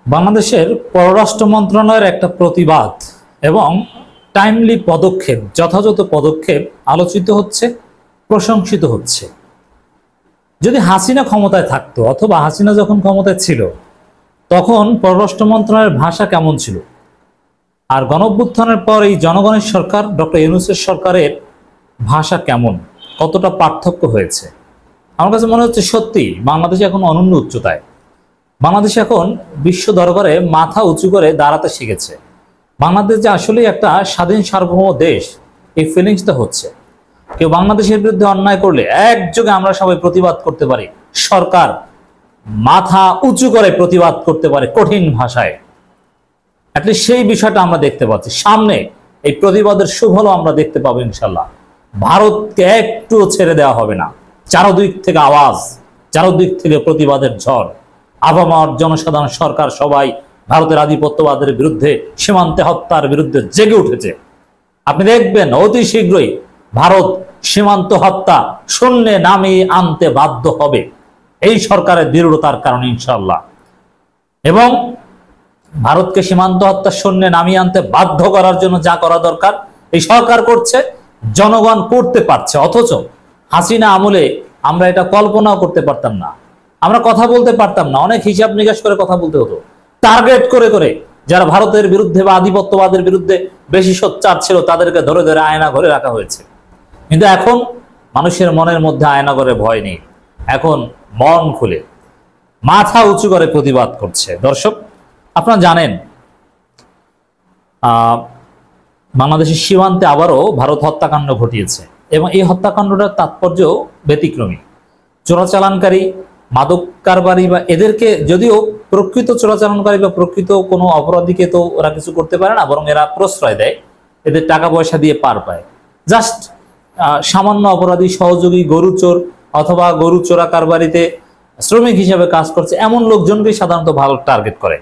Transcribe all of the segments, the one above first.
বাংলাদেশের পররাষ্ট্র মন্ত্রণালয়ের একটা প্রতিবাদ এবং টাইমলি পদক্ষেপ, যথাযথ পদক্ষেপ আলোচিত হচ্ছে, প্রশংসিত হচ্ছে। যদি হাসিনা ক্ষমতায় থাকতো অথবা হাসিনা যখন ক্ষমতায় ছিল তখন পররাষ্ট্র মন্ত্রণালয়ের ভাষা কেমন ছিল, আর গণঅভ্যুত্থানের পর এই জনগণের সরকার ডক্টর ইউনূসের সরকারের ভাষা কেমন, কতটা পার্থক্য হয়েছে। আমার কাছে মনে হচ্ছে সত্যি বাংলাদেশ এখন অনন্য উচ্চতায়। বাংলাদেশ এখন বিশ্ব দরবারে মাথা উঁচু করে দাঁড়াতে শিখেছে। বাংলাদেশ যে আসলে একটা স্বাধীন সার্বভৌম দেশ, এই ফিলিংসটা হচ্ছে। কেউ বাংলাদেশের বিরুদ্ধে অন্যায় করলে একযোগে আমরা সবাই প্রতিবাদ করতে পারি, সরকার মাথা উঁচু করে প্রতিবাদ করতে পারে কঠিন ভাষায়। অ্যাটলিস্ট সেই বিষয়টা আমরা দেখতে পাচ্ছি। সামনে এই প্রতিবাদের সুফলও আমরা দেখতে পাবো ইনশাল্লাহ। ভারতকে একটু ছেড়ে দেওয়া হবে না। চারদিক থেকে আওয়াজ, চারদিক থেকে প্রতিবাদের ঝড়। আবহাওয়ার জনসাধারণ, সরকার সবাই ভারতের আধিপত্যবাদের বিরুদ্ধে, সীমান্তে হত্যার বিরুদ্ধে জেগে উঠেছে। আপনি দেখবেন অতি শীঘ্রই ভারত সীমান্ত হত্যা শূন্যে নামিয়ে আনতে বাধ্য হবে এই সরকারের দৃঢ়তার কারণে ইনশাল্লাহ। এবং ভারতকে সীমান্ত হত্যা শূন্যে নামিয়ে আনতে বাধ্য করার জন্য যা করা দরকার এই সরকার করছে, জনগণ করতে পারছে। অথচ হাসিনা আমলে আমরা এটা কল্পনাও করতে পারতাম না, আমরা কথা বলতে পারতাম না। অনেক হিসাব নিকাশ করে কথা বলতে হতো, টার্গেট করে করে যারা ভারতের বিরুদ্ধে বা আধিপত্যবাদের বিরুদ্ধে বেশি সোচ্চার ছিল তাদেরকে ধরে ধরে আয়না ঘরে রাখা হয়েছে। কিন্তু এখন মানুষের মনের মধ্যে আয়না ঘরে ভয় নেই, এখন মন খুলে মাথা উঁচু করে প্রতিবাদ করছে। দর্শক, আপনারা জানেন বাংলাদেশের সীমান্তে আবারও ভারত হত্যাকাণ্ড ঘটিয়েছে এবং এই হত্যাকাণ্ডটার তাৎপর্য ব্যতিক্রমী। চোরাচালানকারী, মাদক কারবারি বা এদেরকে, যদিও প্রকৃত চোরাচালানকারী বা প্রকৃত কোনো অপরাধীকে তো ওরা কিছু করতে পারে না, বরং এরা প্রশ্রয় দেয়, এদের টাকা পয়সা দিয়ে পার পায়। জাস্ট সামান্য অপরাধী, সহযোগী, গরু চোর অথবা গরু চোরা কারবারিতে শ্রমিক হিসেবে কাজ করছে এমন লোকজনকে সাধারণত ভালো টার্গেট করে,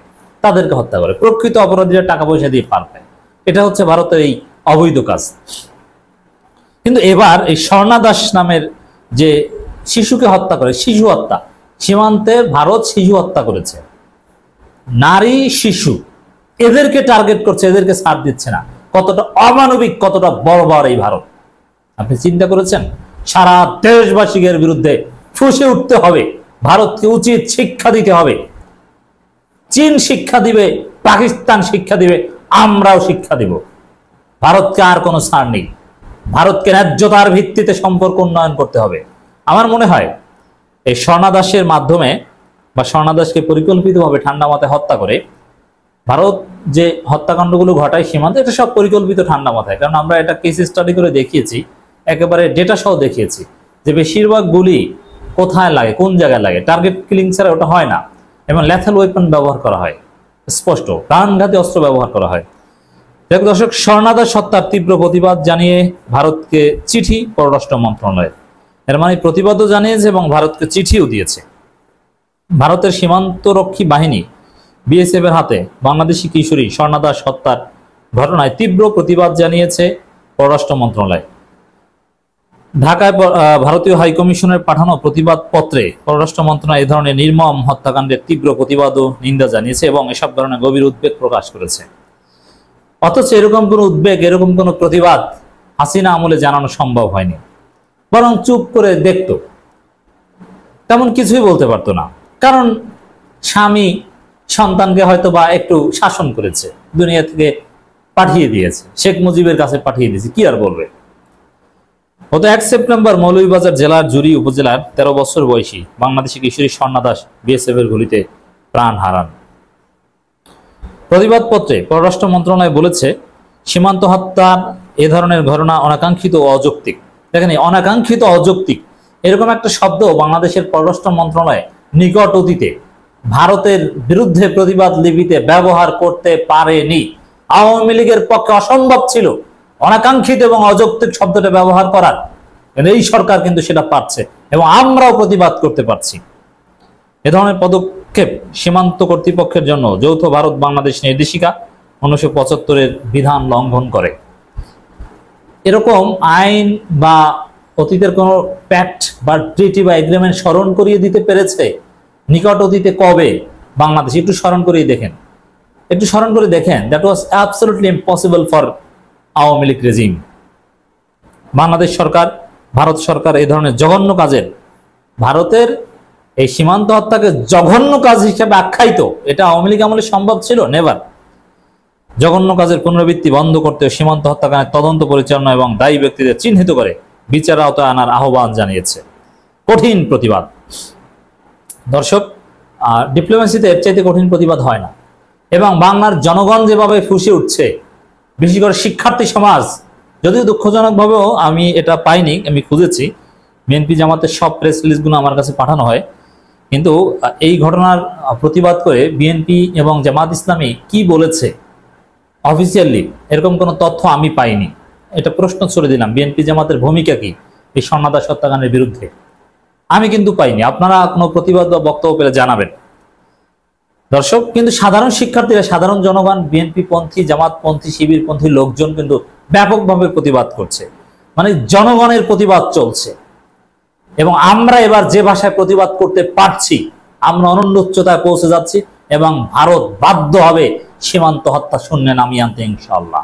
তাদেরকে হত্যা করে। প্রকৃত অপরাধীরা টাকা পয়সা দিয়ে পার পায়। এটা হচ্ছে ভারতের এই অবৈধ কাজ। কিন্তু এবার এই স্বর্ণা দাস নামের যে শিশুকে হত্যা করে, শিশু হত্যা, সীমান্তে ভারত শিশু হত্যা করেছে, নারী শিশু, এদেরকে টার্গেট করছে, এদেরকে ছাড় দিচ্ছে না। কতটা অমানবিক, কতটা বর্বর এই ভারত, আপনি চিন্তা করেছেন? সারা দেশবাসীদের বিরুদ্ধে ফুঁসে উঠতে হবে, ভারতকে উচিত শিক্ষা দিতে হবে। চীন শিক্ষা দিবে, পাকিস্তান শিক্ষা দিবে, আমরাও শিক্ষা দিব। ভারতকে আর কোনো ছাড় নেই। ভারতকে ন্যায্যতার ভিত্তিতে সম্পর্ক উন্নয়ন করতে হবে। আমার মনে হয় এই স্বর্ণা দাসের মাধ্যমে বা স্বর্ণা দাসকে পরিকল্পিতভাবে ঠান্ডা মাথায় হত্যা করে ভারত যে হত্যাকাণ্ডগুলো ঘটায় সীমান্তে, এটা সব পরিকল্পিত ঠান্ডা মাথায়। কারণ আমরা এটা কেস স্টাডি করে দেখিয়েছি, একেবারে ডেটা সহ দেখিয়েছি যে বেশিরভাগ গুলি কোথায় লাগে, কোন জায়গায় লাগে। টার্গেট কিলিং ছাড়া ওটা হয় না, এবং ল্যাথাল ওয়েপন ব্যবহার করা হয়, স্পষ্ট প্রাণঘাতী অস্ত্র ব্যবহার করা হয়। দর্শক, স্বর্ণা দাস হত্যার তীব্র প্রতিবাদ জানিয়ে ভারতকে চিঠি পররাষ্ট্র মন্ত্রণালয়ের। এর মানে প্রতিবাদও জানিয়েছে এবং ভারতকে চিঠিও দিয়েছে। ভারতের সীমান্তরক্ষী বাহিনী বিএসএফ এর হাতে বাংলাদেশি কিশোরী স্বর্ণা দাস হত্যার ঘটনায় তীব্র প্রতিবাদ জানিয়েছে পররাষ্ট্র মন্ত্রণালয়। ঢাকায় ভারতীয় হাইকমিশনের পাঠানো প্রতিবাদ পত্রে পররাষ্ট্র মন্ত্রণালয় এ ধরনের নির্মম হত্যাকাণ্ডের তীব্র প্রতিবাদ ও নিন্দা জানিয়েছে এবং এসব ধরনের গভীর উদ্বেগ প্রকাশ করেছে। অথচ এরকম কোনো উদ্বেগ, এরকম কোনো প্রতিবাদ হাসিনা আমলে জানানো সম্ভব হয়নি, বরং চুপ করে দেখতো, তেমন কিছুই বলতে পারতো না। কারণ স্বামী সন্তানকে হয়তো বা একটু শাসন করেছে, দুনিয়া থেকে পাঠিয়ে দিয়েছে, শেখ মুজিবের কাছে পাঠিয়ে দিয়েছে, কি আর বলবে। গত 1 সেপ্টেম্বর মৌলভীবাজার জেলার জুড়ি উপজেলার 13 বছর বয়সী বাংলাদেশি কিশোরী স্বর্ণা দাস বিএসএফ এর গুলিতে প্রাণ হারান। প্রতিবাদপত্রে পররাষ্ট্র মন্ত্রণালয় বলেছে, সীমান্ত হত্যার এ ধরনের ঘটনা অনাকাঙ্ক্ষিত ও অযৌক্তিক। দেখেন, অনাকাঙ্ক্ষিত অযৌক্তিক এরকম একটা শব্দ বাংলাদেশের পররাষ্ট্র মন্ত্রণালয় নিকট অতীতে ভারতের বিরুদ্ধে প্রতিবাদ লিপিতে ব্যবহার করতে পারেনি। আওয়ামী লীগের পক্ষে অসম্ভব ছিল অনাকাঙ্ক্ষিত এবং অযৌক্তিক শব্দটা ব্যবহার করার, কিন্তু এই সরকার কিন্তু সেটা পারছে এবং আমরাও প্রতিবাদ করতে পারছি। এ ধরনের পদক্ষেপ সীমান্ত কর্তৃপক্ষের জন্য যৌথ ভারত বাংলাদেশ নির্দেশিকা 1975-এর বিধান লঙ্ঘন করে। এরকম আইন বা অতীতের কোনো প্যাক্ট বা ট্রিটি বা এগ্রিমেন্ট স্মরণ করিয়ে দিতে পেরেছে নিকট অতীতে কবে বাংলাদেশ একটু স্মরণ করে দেখেন, that was absolutely impossible for Awami League regime. Bangladesh সরকার, ভারত সরকার এই ধরনের জঘন্য কাজের, ভারতের এই সীমান্ত হত্যাকে জঘন্য কাজ হিসেবে আখ্যায়িত, এটা আওয়ামী লীগ আমলে সম্ভব ছিল? নেভার। জঘন্য কাজের পুনরাবৃত্তি বন্ধ করতে সীমান্ত হত্যাকাণ্ডের তদন্ত পরিচালনা এবং দায়ী ব্যক্তিদের চিহ্নিত করে বিচার আওতায় আনার আহ্বান জানিয়েছে। কঠিন প্রতিবাদ। দর্শক, ডিপ্লোমেসিতে এর চাইতে কঠিন প্রতিবাদ হয় না। এবং বাংলার জনগণ যেভাবে ফুঁসে উঠছে, বিশেষ করে শিক্ষার্থী সমাজ, যদিও দুঃখজনকভাবেও আমি এটা পাইনি, আমি খুঁজেছি, বিএনপি জামাতের সব প্রেস রিলিজগুলো আমার কাছে পাঠানো হয়, কিন্তু এই ঘটনার প্রতিবাদ করে বিএনপি এবং জামাত ইসলামী কি বলেছে অফিসিয়ালি, এরকম কোনো তথ্য আমি পাইনি। এটা প্রশ্ন ছড়ে দিলাম, বিএনপি জামাতের ভূমিকা কি এই স্বর্ণদাস হত্যাকাণ্ডের বিরুদ্ধে? আমি কিন্তু পাইনি। আপনারা কোনো প্রতিবাদ বা বক্তব্য পেলে জানাবেন। দর্শক, কিন্তু সাধারণ শিক্ষার্থীরা, সাধারণ জনগণ, বিএনপি পন্থী, জামাত পন্থী, শিবির পন্থী লোকজন কিন্তু ব্যাপকভাবে প্রতিবাদ করছে, মানে জনগণের প্রতিবাদ চলছে। এবং আমরা এবার যে ভাষায় প্রতিবাদ করতে পারছি, আমরা অনন্য উচ্চতায় পৌঁছে যাচ্ছি এবং ভারত বাধ্য হবে সীমান্ত হত্যা শূন্যে নামিয়ে আনতে, ইনশাআল্লাহ।